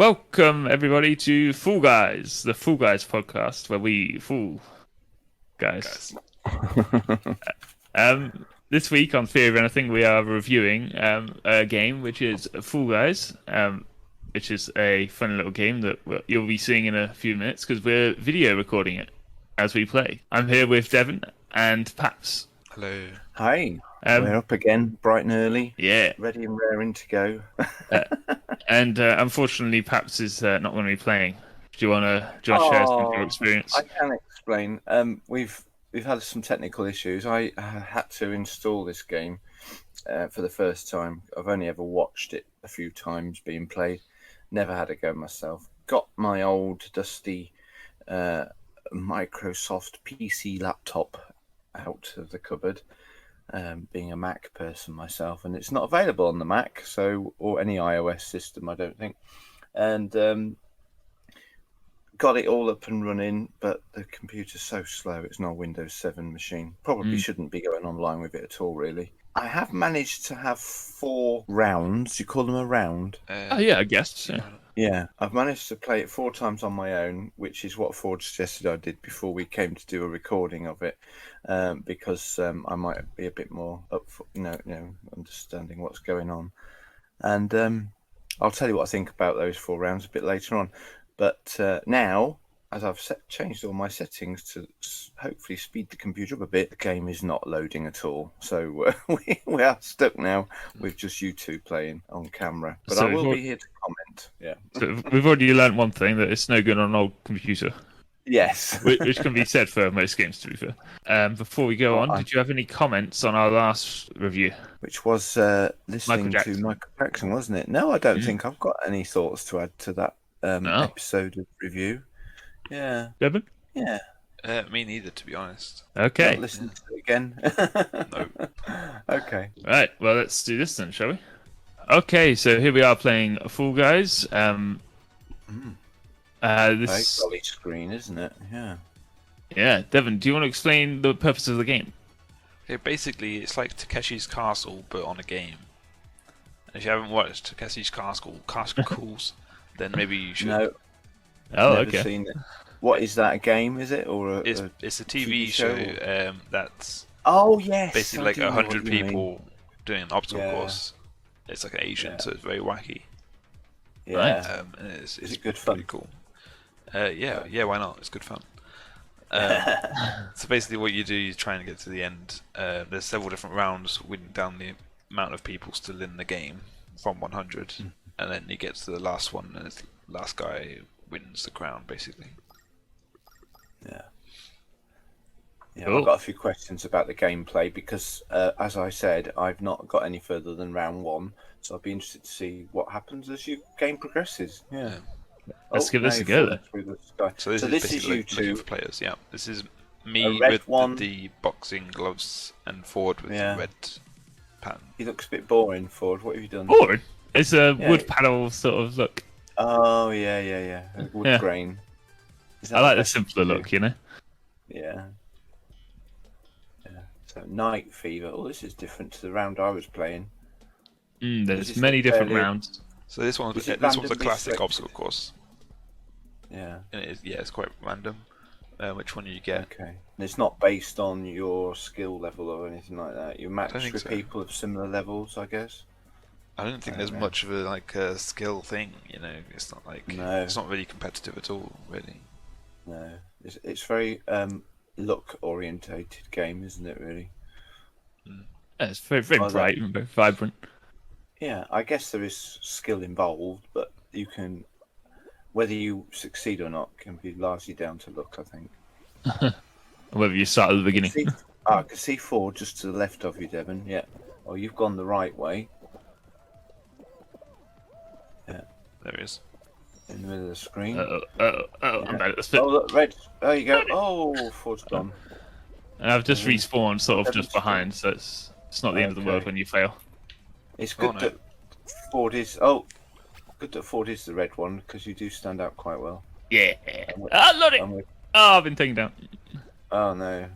Welcome everybody to Fool Guys, the Fool Guys podcast, where we fool guys. This week on Fear of Anything, we are reviewing a game which is Fool Guys, which is a fun little game that you'll be seeing in a few minutes because we're video recording it as we play. I'm here with Devon and Paps. Hello. Hi. We're up again, bright and early. Yeah. Ready and raring to go. And unfortunately, Paps is not going to be playing. Do you want to share some of your experience? I can explain. We've had some technical issues. I had to install this game for the first time. I've only ever watched it a few times being played. Never had a go myself. Got my old dusty Microsoft PC laptop out of the cupboard. Being a Mac person myself, and it's not available on the Mac, or any iOS system, I don't think. And got it all up and running, but the computer's so slow. It's not a Windows 7 machine. Probably shouldn't be going online with it at all, really. I have managed to have 4 rounds. You call them a round? Yeah, I guess. Yeah, I've managed to play it 4 times on my own, which is what Ford suggested I did before we came to do a recording of it, because I might be a bit more up for, understanding what's going on. And I'll tell you what I think about those 4 rounds a bit later on. But now, as I've changed all my settings to hopefully speed the computer up a bit, the game is not loading at all. So we are stuck now with just you two playing on camera. But so I will be here to comment. Yeah. So we've already learned one thing, that it's no good on an old computer. Yes. Which can be said for most games, to be fair. Before we go on, did you have any comments on our last review? Which was listening to Michael Jackson, wasn't it? No, I don't think I've got any thoughts to add to that episode of review. Yeah. Devon? Yeah. Me neither, to be honest. Okay. Not listening to it again. No. Okay. Right. Well, let's do this then, shall we? Okay. So here we are playing Fall Guys. This golly screen, isn't it? Yeah. Yeah. Devon, do you want to explain the purpose of the game? Okay, basically, it's like Takeshi's Castle, but on a game. And if you haven't watched Takeshi's Castle, then maybe you should. No. Oh, Never okay. Seen it. What is that? A game? Is it or it's a TV show that's yes, basically like 100 people doing an obstacle course. It's like an Asian, so it's very wacky. Yeah, and it's good fun. Pretty cool. Yeah, why not? It's good fun. So basically, what you do, you try and get to the end. There's several different rounds, winning down the amount of people still in the game from 100, and then you get to the last one, and the last guy wins the crown, basically. Yeah. Cool. I've got a few questions about the gameplay because, as I said, I've not got any further than round 1, so I'd be interested to see what happens as your game progresses. Yeah. Let's give this a go then. So this is you two players. Yeah, this is me with the boxing gloves and Ford with the red pattern. He looks a bit boring, Ford. What have you done? Boring? It's a wood panel sort of look. Oh, yeah. Wood grain. I like the simpler look, you know? Yeah. So, Night Fever. Oh, this is different to the round I was playing. There's many different rounds. So this one's a classic obstacle course. Yeah. And it's quite random. Which one you get? Okay. And it's not based on your skill level or anything like that. You match with people of similar levels, I guess. I don't think there's much of a skill thing, you know. It's not like it's not really competitive at all, really. No, it's very look orientated game, isn't it? Really. Yeah, it's very bright and very vibrant. Yeah, I guess there is skill involved, but you can, whether you succeed or not, can be largely down to luck, I think. Whether you start at the beginning. I can see 4 just to the left of you, Devon. Yeah. Oh, you've gone the right way. Yeah. There he is. In the middle of the screen. I'm bad at this bit. Oh, look, red. There you go. Oh, Ford's gone. And I've just respawned sort of just behind, so it's not the end of the world when you fail. It's good that Ford is. Good that Ford is the red one because you do stand out quite well. Yeah. I love it. I've been taken down. Oh no,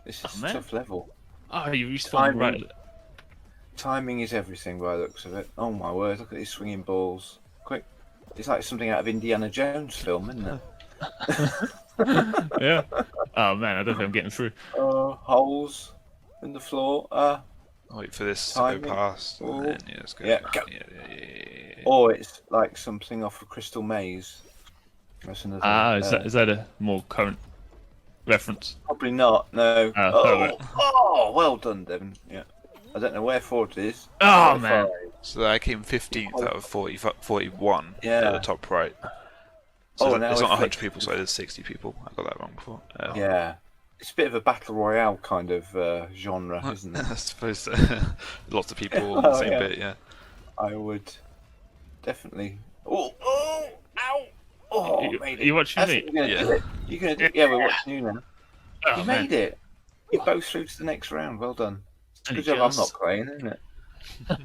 this is a tough level. Oh, you respawned right. Timing is everything by the looks of it. Oh my word! Look at these swinging balls. Quick. It's like something out of Indiana Jones film, isn't it? Yeah. Oh man, I don't think I'm getting through. Holes in the floor. Wait for this to go Timing. past, and Oh. then yeah, let's go. Yeah. Yeah. Or it's like something off of Crystal Maze. That's another. Is that a more current reference? Probably not. No. Oh, right. Well done, Devon. Yeah. I don't know where Ford is. Oh man. So I came 15th out of 41 Yeah. at the top right. So now it's I not 100 fixed people, so there's 60 people. I got that wrong before. Yeah. It's a bit of a battle royale kind of genre, isn't it? I suppose lots of people on the same bit, yeah. I would definitely. Oh! Ow! Oh, made it. You watching me? You're gonna do it. Yeah, we're watching you now. Oh, You man. made it. You're both through to the next round. Well done. Only Good job I'm just. not playing, isn't it?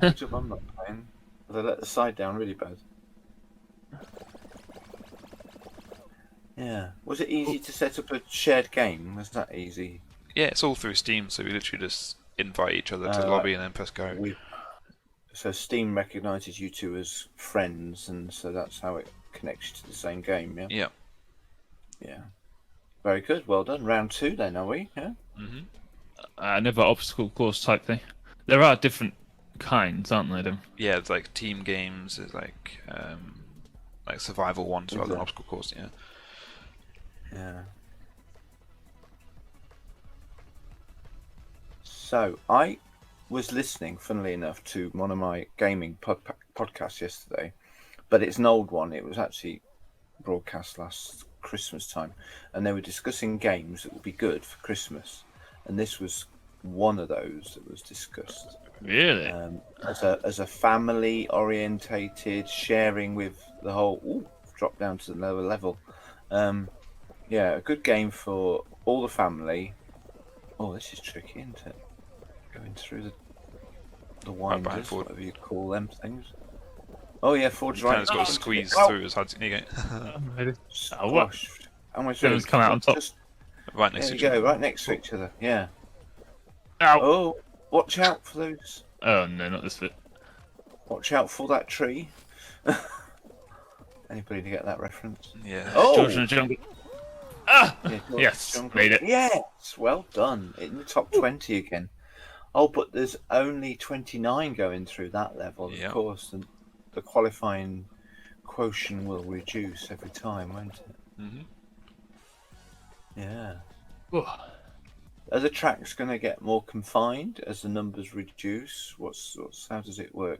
Good job I'm not playing. But I let the side down really bad. Yeah. Was it easy to set up a shared game? Was that easy? Yeah, it's all through Steam, so we literally just invite each other to the lobby and then press go. So Steam recognises you two as friends, and so that's how it connects you to the same game, yeah? Yeah. Yeah. Very good. Well done. Round 2 then, are we? Yeah? Another obstacle course type thing. There are different kinds, aren't there? Them? Yeah, it's like team games, it's like survival ones rather than obstacle course, yeah. Yeah. So I was listening, funnily enough, to one of my gaming podcasts yesterday, but it's an old one. It was actually broadcast last Christmas time, and they were discussing games that would be good for Christmas, and this was one of those that was discussed. Really? As a family orientated, sharing with the whole. Drop down to the lower level. Yeah, a good game for all the family. Oh, this is tricky, isn't it? Going through the winders, whatever you call them things. Oh yeah, Ford's right. Kind of got to squeeze through as hard as you go. Oh, what? Someone's come out on top. Right next There to you each go, other. right next to each other. Yeah. Ow! Oh, watch out for those. Oh no, not this bit. Watch out for that tree. Anybody to get that reference? Yeah. Oh, George in the jungle. Ah! yeah, George Yes, Jungle. made it. Yes, well done. In the top 20 again. Oh, but there's only 29 going through that level, Yeah. of course, and the qualifying quotient will reduce every time, won't it? Mm-hmm. Yeah. Oh. Are the tracks going to get more confined as the numbers reduce? How does it work?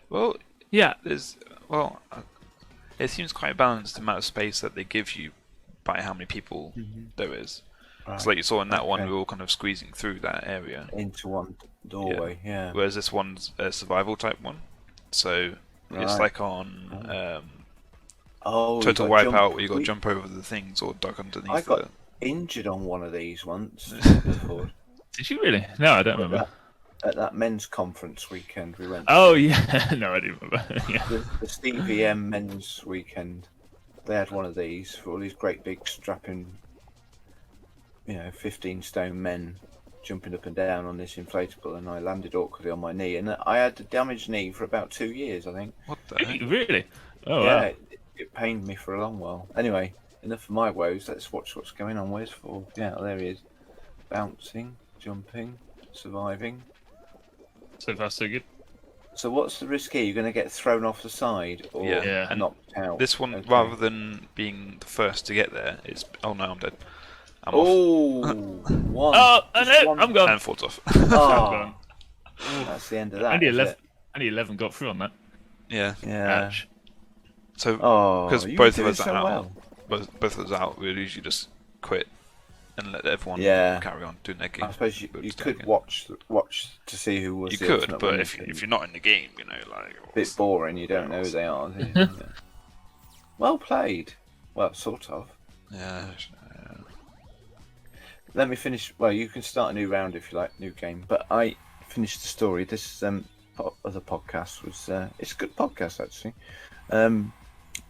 Well, Yeah. it seems quite balanced the amount of space that they give you by how many people there is. Right. So like you saw in that one, Okay. we were all kind of squeezing through that area. Into one doorway, yeah. Whereas this one's a survival type one. So it's Right. like on Oh, Total you got Wipeout, where you got to jump over the things or duck underneath I got the... injured on one of these once. Did you really? No, I don't remember. At that men's conference weekend we went. Oh yeah, no, I do remember. Yeah. The CVM men's weekend. They had one of these for all these great big strapping, 15-stone men jumping up and down on this inflatable, and I landed awkwardly on my knee, and I had a damaged knee for about 2 years, I think. What the heck? Really? Oh Yeah, wow. it pained me for a long while. Anyway, enough of my woes. Let's watch what's going on. Where's Ford? Yeah, there he is. Bouncing, jumping, surviving. So far, so good. So what's the risk here? You're going to get thrown off the side or Yeah. knocked out? This one, Okay. rather than being the first to get there, it's... Oh no, I'm dead. I'm off. Oh, one. Oh, Just one. I'm gone. And Ford's off. I'm Oh, gone. that's the end of that. Only is 11. it? Only 11 got through on that. Yeah. Yeah. Ouch. So, Oh, because you both were of us doing are so out, well. both of us out, we'd usually just quit and let everyone Yeah. carry on doing their game. I suppose you Just could again. watch to see who was. You the could, ultimate but winner. if you're not in the game, like... a bit boring, you don't know who they are. Do you? Yeah. Well played. Well, sort of. Yeah. Let me finish. Well, you can start a new round if you like, new game. But I finished the story. This other podcast was. It's a good podcast actually.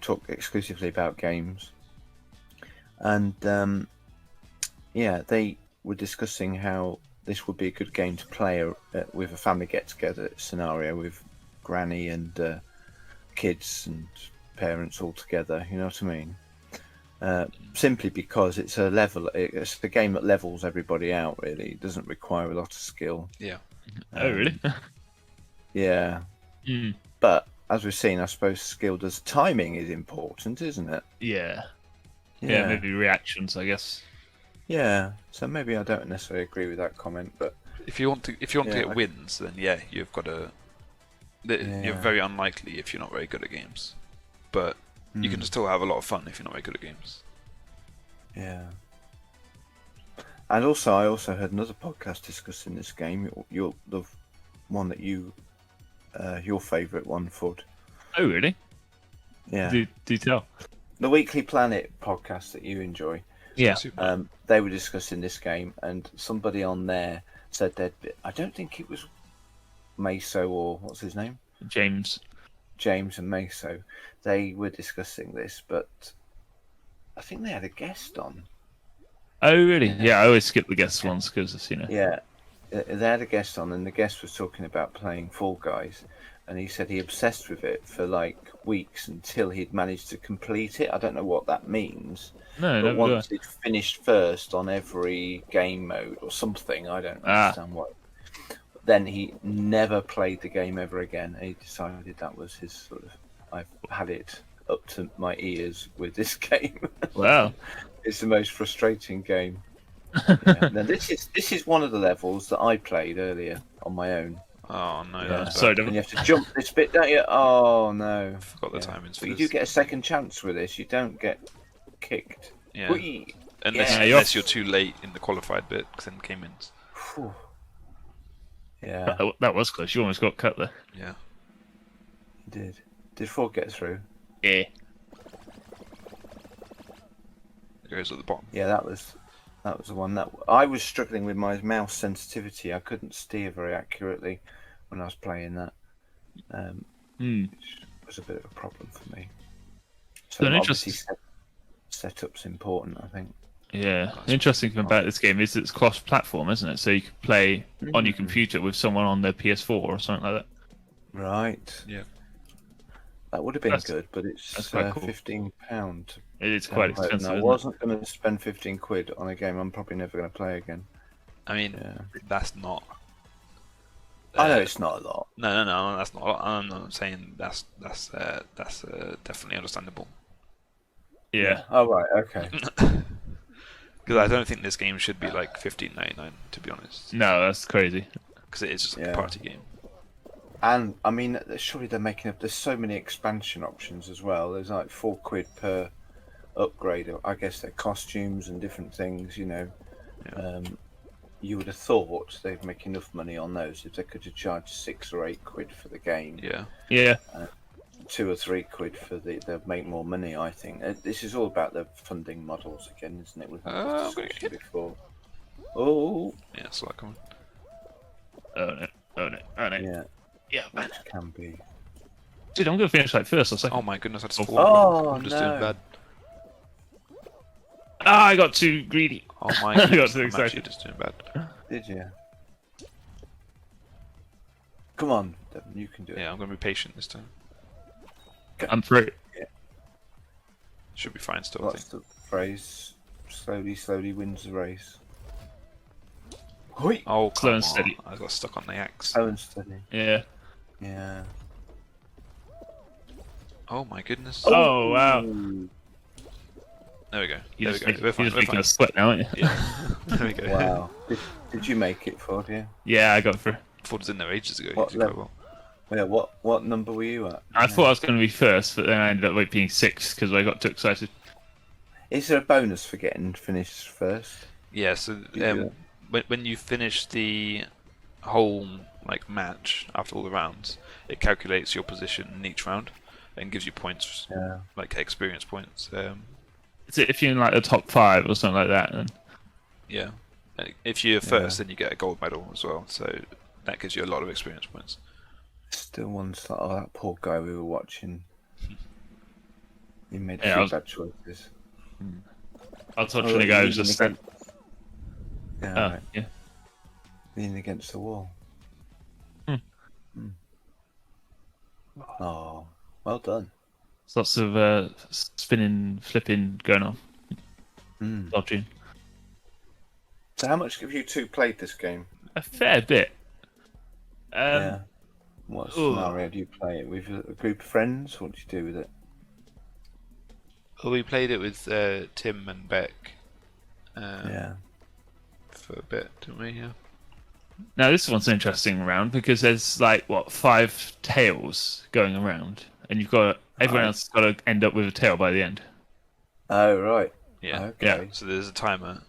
Talk exclusively about games, and yeah, they were discussing how this would be a good game to play with a family get-together scenario with Granny and kids and parents all together. You know what I mean? Simply because it's a game that levels everybody out. Really, it doesn't require a lot of skill. Yeah. Oh, really? Yeah, Mm. but as we've seen, I suppose skill does timing is important, isn't it? Yeah. Yeah, maybe reactions, I guess. Yeah, so maybe I don't necessarily agree with that comment, but If you want to get wins, then yeah, you've got to. You're very unlikely if you're not very good at games, but you can still have a lot of fun if you're not very good at games. Yeah. And also, I also heard another podcast discussing this game. The one that your favourite one, Ford. Oh, really? Yeah. Do tell. The Weekly Planet podcast that you enjoy. Yeah. They were discussing this game, and somebody on there said that I don't think it was Meso or what's his name? James and Meso. They were discussing this, but I think they had a guest on. Oh, really? Yeah, I always skip the guest ones because, Yeah, they had a guest on, and the guest was talking about playing Fall Guys, and he said he obsessed with it for like weeks until he'd managed to complete it. I don't know what that means. No, but never once he'd finished first on every game mode or something, I don't understand what. Then he never played the game ever again. He decided that was his sort of. I've had it up to my ears with this game. Wow. It's the most frustrating game. Yeah. Now this is one of the levels that I played earlier on my own. Oh no, that's so bad. And you have to jump this bit, don't you? Oh no! I forgot the timings. But you do get a second chance with this. You don't get kicked. Yeah. Whee! Unless you're too late in the qualified bit, because then came in. Whew. Yeah, That was close. You almost got cut there. Yeah. you did. Did Ford get through? Yeah. It goes at the bottom. Yeah, that was the one that I was struggling with my mouse sensitivity. I couldn't steer very accurately when I was playing that, which was a bit of a problem for me. So obviously setup's important, I think. Yeah, the interesting thing about this game is it's cross-platform, isn't it? So you can play on your computer with someone on their PS4 or something like that. Right. Yeah. That would have been good, but it's quite cool. £15. It is quite expensive. I wasn't going to spend 15 quid on a game I'm probably never going to play again. I mean, that's not. I know it's not a lot. No, that's not. I'm not saying that's definitely understandable. Yeah. Oh right, okay. Because I don't think this game should be like $15.99, to be honest. No, that's crazy. Because it is just like a party game. And I mean, surely they're making up. There's so many expansion options as well. There's like £4 per upgrade. I guess they're costumes and different things. You know, you would have thought they'd make enough money on those if they could have charged £6 or £8 for the game. Yeah. Yeah. 2 or 3 quid for they'll make more money. I think this is all about the funding models again, isn't it? We've had this discussion before. Oh. Yeah, it's like coming. Oh no. Yeah, man. It can be. Dude, I'm going to finish like first or second. Oh my goodness, I just fallen. Oh, I'm just doing bad. Ah, I got too greedy. Oh my I got goodness, too I'm excited. actually just doing bad. Did you? Come on, Devin, you can do it. Yeah, I'm going to be patient this time. I'm through. Should be fine still, What's I think. the phrase? Slowly wins the race. Hoi! Oh, Slow come and steady. on. I got stuck on the axe. Slow and steady. Yeah. Yeah. Oh my goodness. Oh, wow. There we go. You're There we just go. We're fine. making We're us fine. sweat now, aren't you? Yeah. There we go. Wow. Did you make it, Ford? Yeah. Yeah, I got through. Ford was in there ages ago. What He did quite level? well. Yeah. What number were you at? I thought I was going to be first, but then I ended up being sixth because I got too excited. Is there a bonus for getting finished first? Yeah, so Yeah. when you finish the whole like match after all the rounds, it calculates your position in each round and gives you points, like experience points. Is it if you're in like the top 5 or something like that? Then... Yeah, if you're first, then you get a gold medal as well. So that gives you a lot of experience points. Still one's like, that poor guy we were watching. He made a Yeah, few bad choices. I was watching the guy who's just... Yeah, right. Yeah. Leaning against the wall. Oh. Well done. There's lots of spinning, flipping going on. Dodging. So how much have you two played this game? A fair bit. Yeah. What ooh. scenario do you play it with? A group of friends? What do you do with it? Well, we played it with Tim and Beck. Yeah. For a bit, didn't we? Yeah. Now this one's an interesting round because there's like 5 tails going around, and everyone else has got to end up with a tail by the end. Oh right. Yeah. Okay. Yeah. So there's a timer,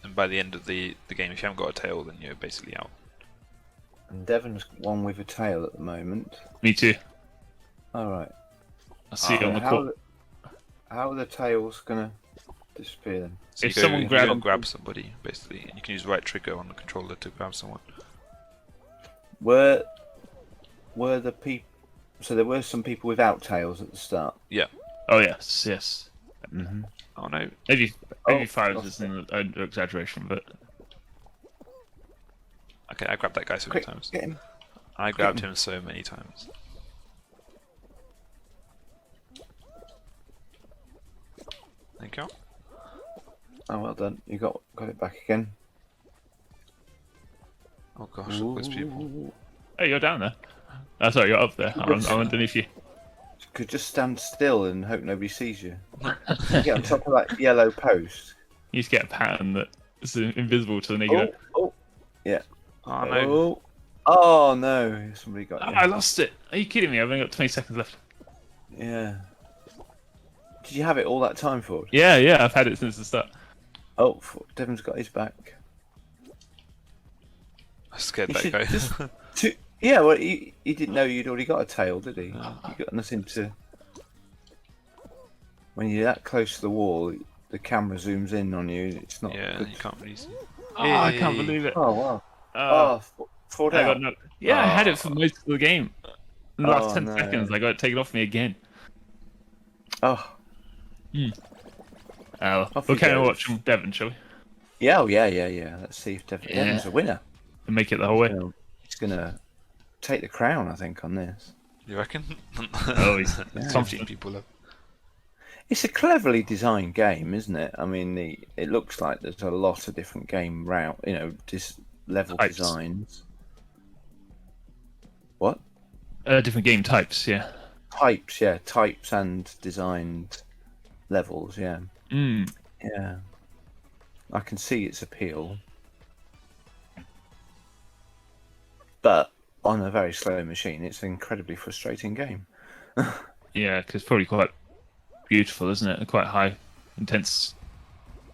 and by the end of the game, if you haven't got a tail, then you're basically out. And Devon's one with a tail at the moment. Me too. All right. I see it on the court. How are the tails gonna disappear then? So If you someone go grab somebody, basically, and you can use the right trigger on the controller to grab someone. Were the people? So there were some people without tails at the start. Yeah. Oh yes, yes. Mm-hmm. Oh no. Maybe Oh, 5 is an under exaggeration, but Okay, I grabbed that guy so many times. Get him. I grabbed him so many times. Thank you. Oh, well done. You got it back again. Oh gosh, look at those people. hey, you're down there. Oh, sorry, you're up there. I'm underneath you. You could just stand still and hope nobody sees you. Get on top of that yellow post. You just get a pattern that's invisible to the naked. Yeah. Oh no. Oh no! Somebody got you. I lost it. Are you kidding me? I've only got 20 seconds left. Yeah. Did you have it all that time, Ford? Yeah, I've had it since the start. Oh, Devon's got his back. I scared He that should guy. just- Yeah, well, he didn't know you'd already got a tail, did he? You got nothing to. When you're that close to the wall, the camera zooms in on you. It's not. Yeah, good. you can't really see. Oh, I can't believe it. Oh wow! Oh, Ford I out. got no... Yeah, I had it for most of the game. In the last 10 no. seconds, I got it taken off me again. Oh. Off We'll he carry on goes. watching Devon, shall we? Yeah, oh, yeah. Let's see if Devon's a winner. And make it the whole way. He's gonna take the crown, I think, on this. You reckon? Oh, he's Something people have. It's a cleverly designed game, isn't it? I mean, it looks like there's a lot of different game level Types. designs. What? Different game types, yeah. Types and designed levels, yeah. Yeah. I can see its appeal. But on a very slow machine, it's an incredibly frustrating game. Yeah, because it's probably quite beautiful, isn't it? Quite high, intense.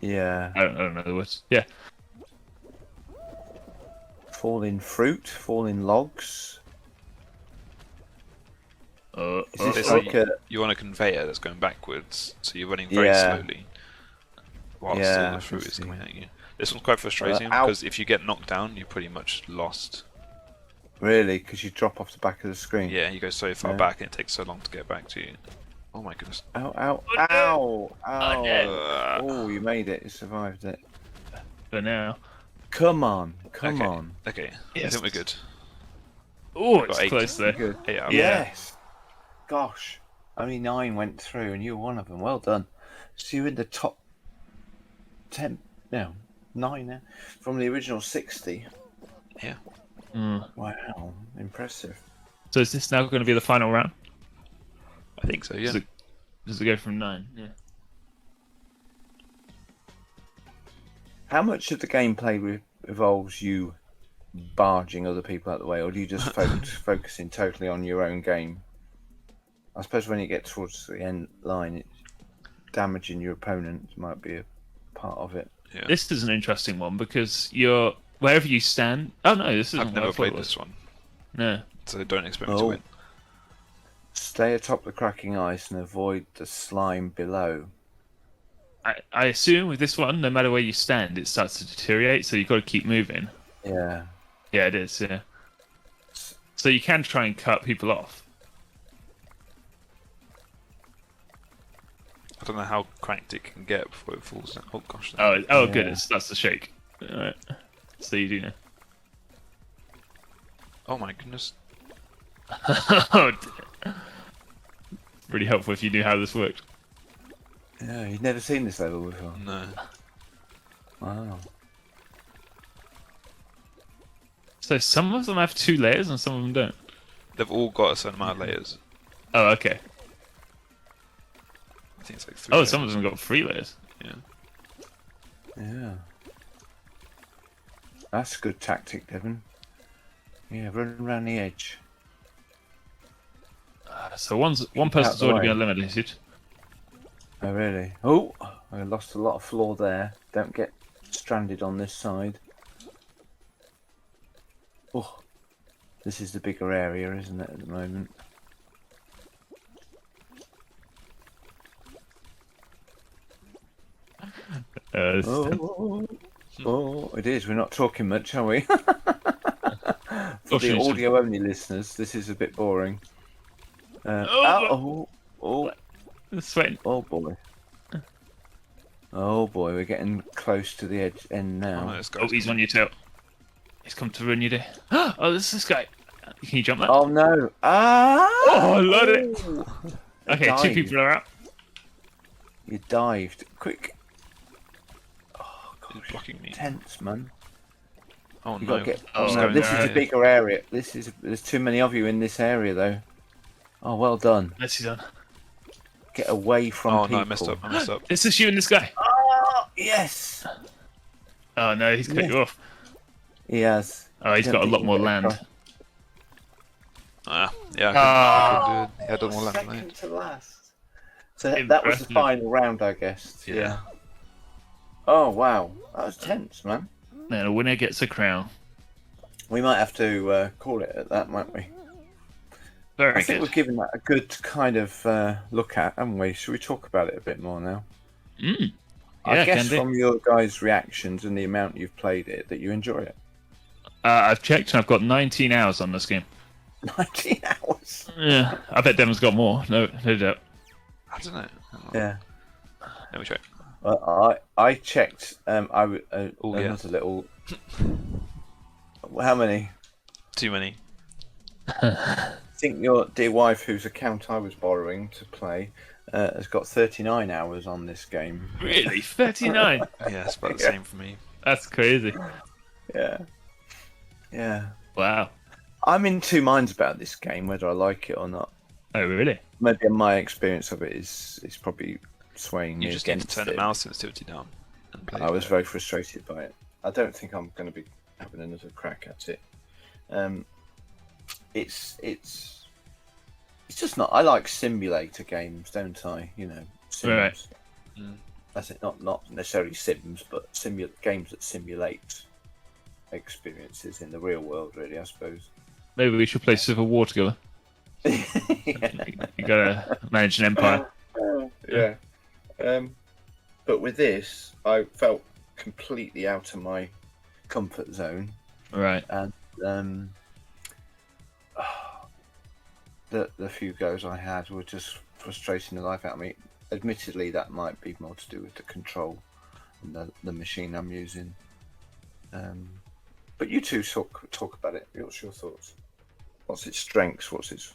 Yeah. I don't know the words. Yeah. Falling fruit, falling logs. Is this like You're on a conveyor that's going backwards, so you're running very slowly whilst all the fruit is coming at you. This one's quite frustrating because if you get knocked down, you're pretty much lost. Really? Because you drop off the back of the screen? Yeah, you go so far back and it takes so long to get back to you. Oh my goodness. Ow, ow, Oh, no. ow, ow. no. Oh, you made it. You survived it. For now. Come on. Okay, I Yes. think we're good. Oh, Got it's 8. close there. Good. 8 out of Yes. Gosh. Only 9 went through and you were one of them. Well done. So you're in the top 10. No, 9 now. From the original 60. Yeah. Wow. Impressive. So is this now going to be the final round? I think so, yeah. Does it go from 9? Yeah. How much of the gameplay involves you barging other people out of the way, or do you just focusing totally on your own game? I suppose when you get towards the end line, damaging your opponent might be a part of it. Yeah. This is an interesting one because you're wherever you stand. Oh no, this isn't. I've never played this one, No. so don't expect me to win. Stay atop the cracking ice and avoid the slime below. I assume with this one, no matter where you stand, it starts to deteriorate, so you've got to keep moving. Yeah. Yeah, it is, yeah. So you can try and cut people off. I don't know how cracked it can get before it falls down. Oh gosh. Good, Yeah. it starts to shake. Alright. So you do know. Oh my goodness. Oh, dear. really helpful if you knew how this worked. Yeah, you'd never seen this level before. No. Wow. So some of them have 2 layers and some of them don't. They've all got a certain amount of layers. Oh, okay. I think it's like 3 Oh, layers. some of them got 3 layers. Yeah. Yeah. That's a good tactic, Devon. Yeah, run around the edge. So one out person's the already way. been eliminated. Oh, really? Oh, I lost a lot of floor there. Don't get stranded on this side. Oh, this is the bigger area, isn't it, at the moment? Oh, it is. We're not talking much, are we? For the she's- audio-only listeners, this is a bit boring. Oh, oh, Sweating. oh boy. Oh boy, we're getting close to the end Oh, no, now. this Oh, guy's he's on your tail. He's come to ruin your day. Oh, this guy. Can you jump that? Oh no! Ah! Oh, I love it. I Okay, 2 dived. people are out. You dived quick. Oh He's gosh, blocking me. tense, man. Oh You no. got to get. Oh, Oh, no, going this there, is a yeah. bigger area. There's too many of you in this area, though. Oh, well done. Nicely done. Get away from Oh people. no, I messed up. I messed up. It's just you and this guy. Oh, yes. Oh no, he's cut Yeah. you off. He has. Oh, he's I got don't a lot think more you get land. across. Yeah, Ah. I could do it. He had one more land than I Second had. to last. So that was the Impressive. final round, I guess. Yeah. Oh wow, that was tense, man. Man, a winner gets a crown. We might have to call it at that, might we? Very I think good. we've given that a good kind of look at, haven't we? Should we talk about it a bit more now? Mm. I Yeah, guess can do. from your guys' reactions and the amount you've played it, that you enjoy it. I've checked and I've got 19 hours on this game. 19 hours. Yeah, I bet Demon's got more. No doubt. I don't know. Hang on. Yeah. Let me check. I checked. Oh, yeah. Another little. How many? Too many. I think your dear wife, whose account I was borrowing to play, has got 39 hours on this game. Really? 39? Yeah, it's about the Yeah. same for me. That's crazy. Yeah. Yeah. Wow. I'm in 2 minds about this game, whether I like it or not. Oh, really? Maybe my experience of it is probably swaying You me just need to against turn the it. mouse sensitivity down and play. I was it. very frustrated by it. I don't think I'm going to be having another crack at it. It's just not. I like simulator games, don't I? You know, sims. Right. Mm. That's it. Not necessarily Sims, but games that simulate experiences in the real world. Really, I suppose. Maybe we should play Civil War together. Yeah. You gotta manage an empire. Yeah. But with this, I felt completely out of my comfort zone, Right. and the few goes I had were just frustrating the life out of me. Admittedly, that might be more to do with the control and the machine I'm using. But you two talk about it. What's your thoughts? What's its strengths? What's its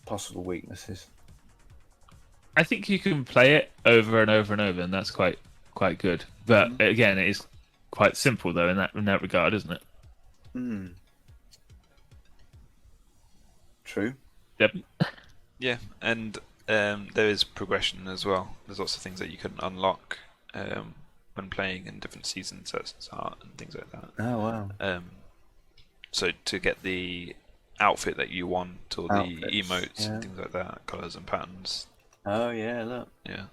possible weaknesses? I think you can play it over and over and over, and that's quite good. But again, it is quite simple though in that regard, isn't it? True. Yep. Yeah, and there is progression as well. There's lots of things that you can unlock when playing in different seasons at the start and things like that. Oh wow. So to get the outfit that you want, or the Outfits, emotes yeah. and things like that, colours and patterns. Oh yeah, look. Yeah.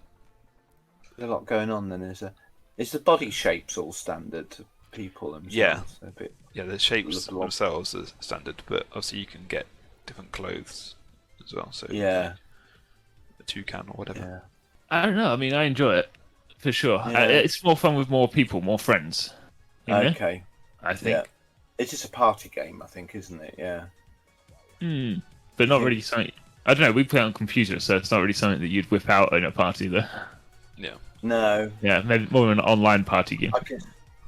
There's a lot going on then. Is the body shapes all standard to people themselves? Yeah. A bit. Yeah, the shapes Look along. themselves are standard, but obviously you can get different clothes as well. So Yeah. a toucan or whatever. Yeah. I don't know. I mean, I enjoy it for sure. Yeah. It's more fun with more people, more friends. You know? Okay. I think. Yeah. It's just a party game, I think, isn't it? Yeah. But not really something. I don't know. We play on computer, so it's not really something that you'd whip out in a party, though. Yeah. No. Yeah, maybe more of an online party game. I guess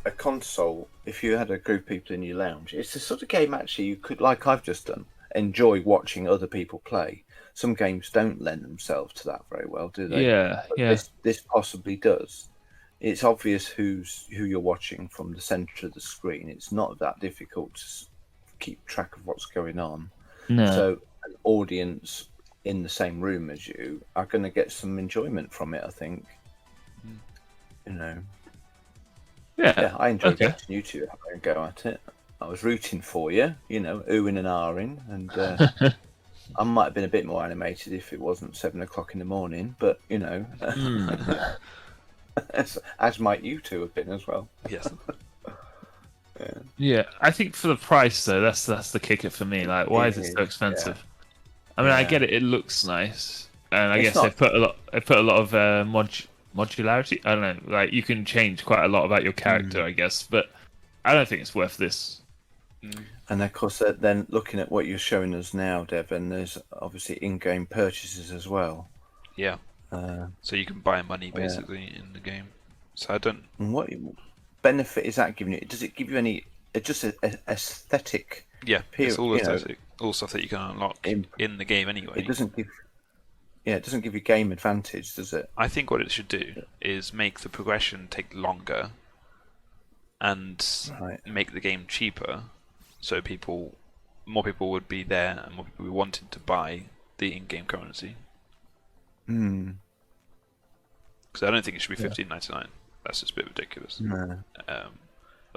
a console, if you had a group of people in your lounge, it's the sort of game actually you could, like I've just done, enjoy watching other people play. Some games don't lend themselves to that very well, do they? Yeah, But yeah. this possibly does. It's obvious who you're watching from the centre of the screen. It's not that difficult to keep track of what's going on. No. So an audience in the same room as you are going to get some enjoyment from it, I think. You know. Yeah, I enjoyed watching you two having a go at it. I was rooting for you, oohing and ahhing, and I might have been a bit more animated if it wasn't 7 o'clock in the morning, but as might you two have been as well. Yes. Yeah, I think for the price though, that's the kicker for me. Like, why is it so expensive? I mean, I get it; it looks nice, and I guess they put a lot of modularity. I don't know, like you can change quite a lot about your character, I guess, but I don't think it's worth this. And of course, then looking at what you're showing us now, Devon, there's obviously in-game purchases as well. Yeah. So you can buy money basically in the game. So I don't. And what benefit is that giving you? Does it give you any? Just an aesthetic? Yeah, it's all aesthetic, all stuff that you can unlock in the game anyway. It doesn't give. Yeah, it doesn't give you game advantage, does it? I think what it should do is make the progression take longer, and make the game cheaper, so more people would be there, and more people would be wanting to buy the in-game currency. Because I don't think it should be $15.99. That's just a bit ridiculous. No. A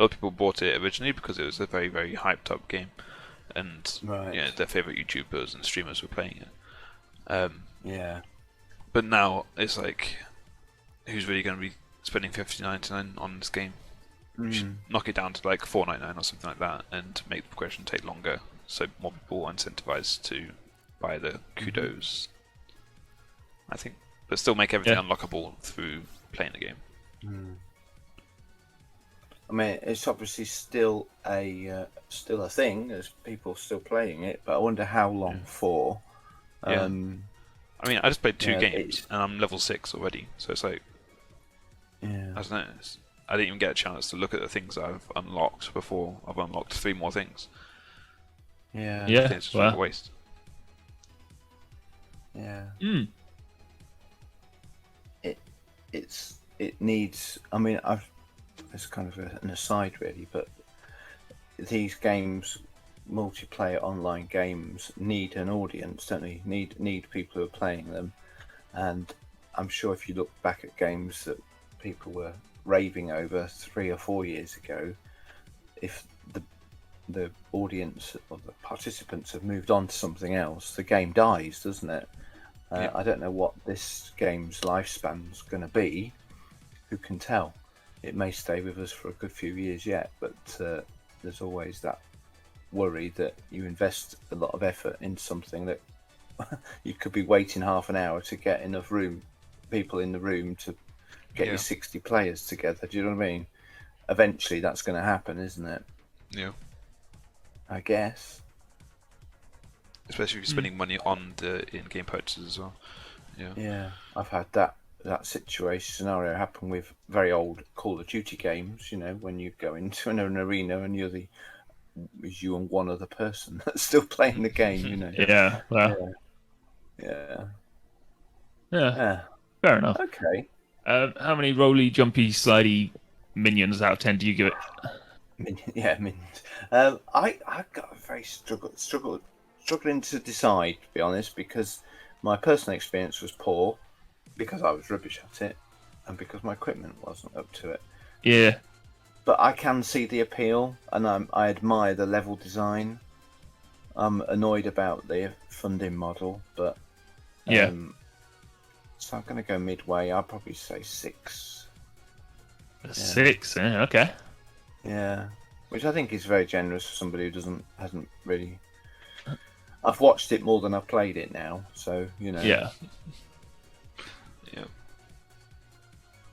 lot of people bought it originally because it was a very, very hyped up game, and their favorite YouTubers and streamers were playing it. But now it's like, who's really going to be spending $15.99 on this game? We should knock it down to like $4.99 or something like that, and make the progression take longer, so more people are incentivized to buy the kudos. I think, but still make everything unlockable through playing the game. I mean, it's obviously still a thing. There's people still playing it, but I wonder how long for. I mean, I just played 2 games and I'm level 6 already, so it's like, I don't know. I didn't even get a chance to look at the things that I've unlocked before I've unlocked 3 more things. Yeah. I think it's just a waste. Yeah. It needs. I mean, it's kind of an aside, really, but these games, multiplayer online games, need an audience, don't they? Need people who are playing them, and I'm sure if you look back at games that people were raving over 3 or 4 years ago, if the audience or the participants have moved on to something else, the game dies, doesn't it? I don't know what this game's lifespan's going to be. Who can tell? It may stay with us for a good few years yet, but there's always that worry that you invest a lot of effort in something that you could be waiting half an hour to get enough people in the room to get your 60 players together. Do you know what I mean? Eventually that's going to happen, isn't it? Yeah. I guess. Especially if you're spending money on the in-game purchases as well. Yeah, I've had that scenario happen with very old Call of Duty games. When you go into an arena and is you and one other person that's still playing the game. Yeah. Well. Yeah. Fair enough. Okay. How many roly, jumpy, slidey minions out of 10 do you give it? Minions. I got a very struggling to decide, to be honest, because my personal experience was poor, because I was rubbish at it, and because my equipment wasn't up to it. Yeah. But I can see the appeal, and I admire the level design. I'm annoyed about the funding model, but so I'm going to go midway. I'll probably say 6. 6, okay. Yeah, which I think is very generous for somebody who hasn't really. I've watched it more than I've played it now, so Yeah.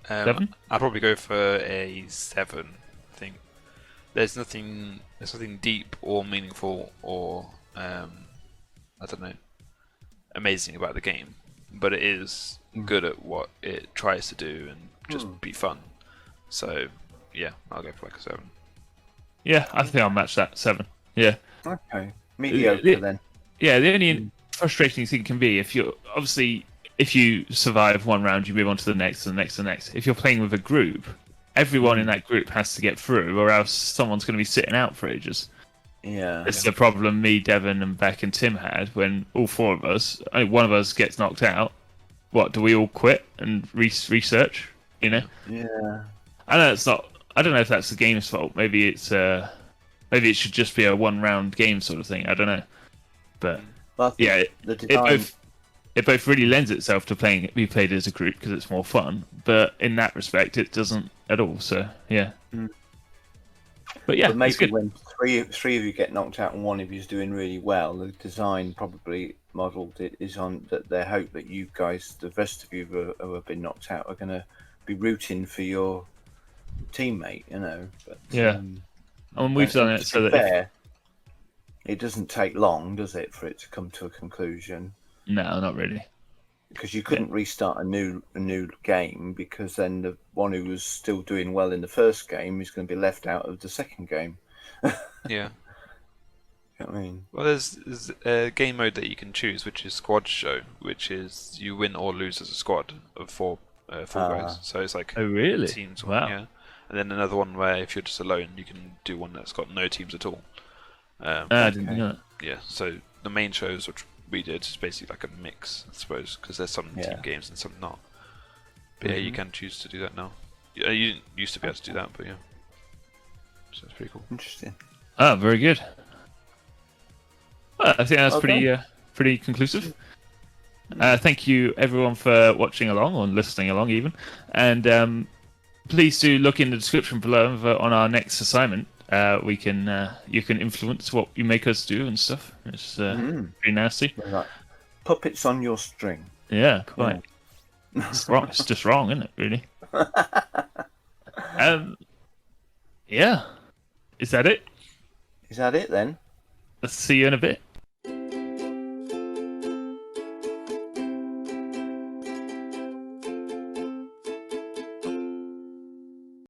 7? I'd probably go for a 7. I think there's nothing deep or meaningful or I don't know, amazing about the game, but it is good at what it tries to do and just be fun. So yeah, I'll go for like a 7. Yeah, I think I'll match that 7. Yeah. Okay. Mediocre then. Yeah, the only frustrating thing can be if you survive one round, you move on to the next, and the next, and the next. If you're playing with a group, everyone in that group has to get through, or else someone's going to be sitting out for ages. Yeah. It's the problem me, Devon, and Beck and Tim had when all four of us, one of us gets knocked out. What, do we all quit and research? You know? Yeah. I know it's not. I don't know if that's the game's fault. Maybe it should just be a one-round game sort of thing. I don't know. But But yeah, the design... it both really lends itself to be played as a group because it's more fun. But in that respect, it doesn't at all. So yeah. But yeah, But maybe it's good. when three of you get knocked out and one of you's doing really well, the design probably modelled it is on that they hope that you guys, the rest of you who have been knocked out, are going to be rooting for your teammate, you know. But, Yeah. And we've done it so that it doesn't take long, does it, for it to come to a conclusion? No, not really. Because you couldn't restart a new game, because then the one who was still doing well in the first game is going to be left out of the second game. Yeah. You know what I mean? Well, there's a game mode that you can choose, which is Squad Show, which is you win or lose as a squad of four guys. So it's like Oh really? teams. Wow. Yeah. And then another one where if you're just alone, you can do one that's got no teams at all. I didn't know that. Yeah. So the main shows which we did is basically like a mix, I suppose, because there's some team games and some not. But yeah, you can choose to do that now. Yeah, you didn't used to be able to do that, but yeah. So it's pretty cool. Interesting. Oh, very good. Well, I think that's Okay. pretty conclusive. Thank you everyone for watching along or listening along even, and please do look in the description below on our next assignment. You can influence what you make us do and stuff. It's pretty nasty. Like puppets on your string. Yeah, quite. It's wrong. It's just wrong, isn't it? Really. Yeah. Is that it? Is that it then? Let's see you in a bit.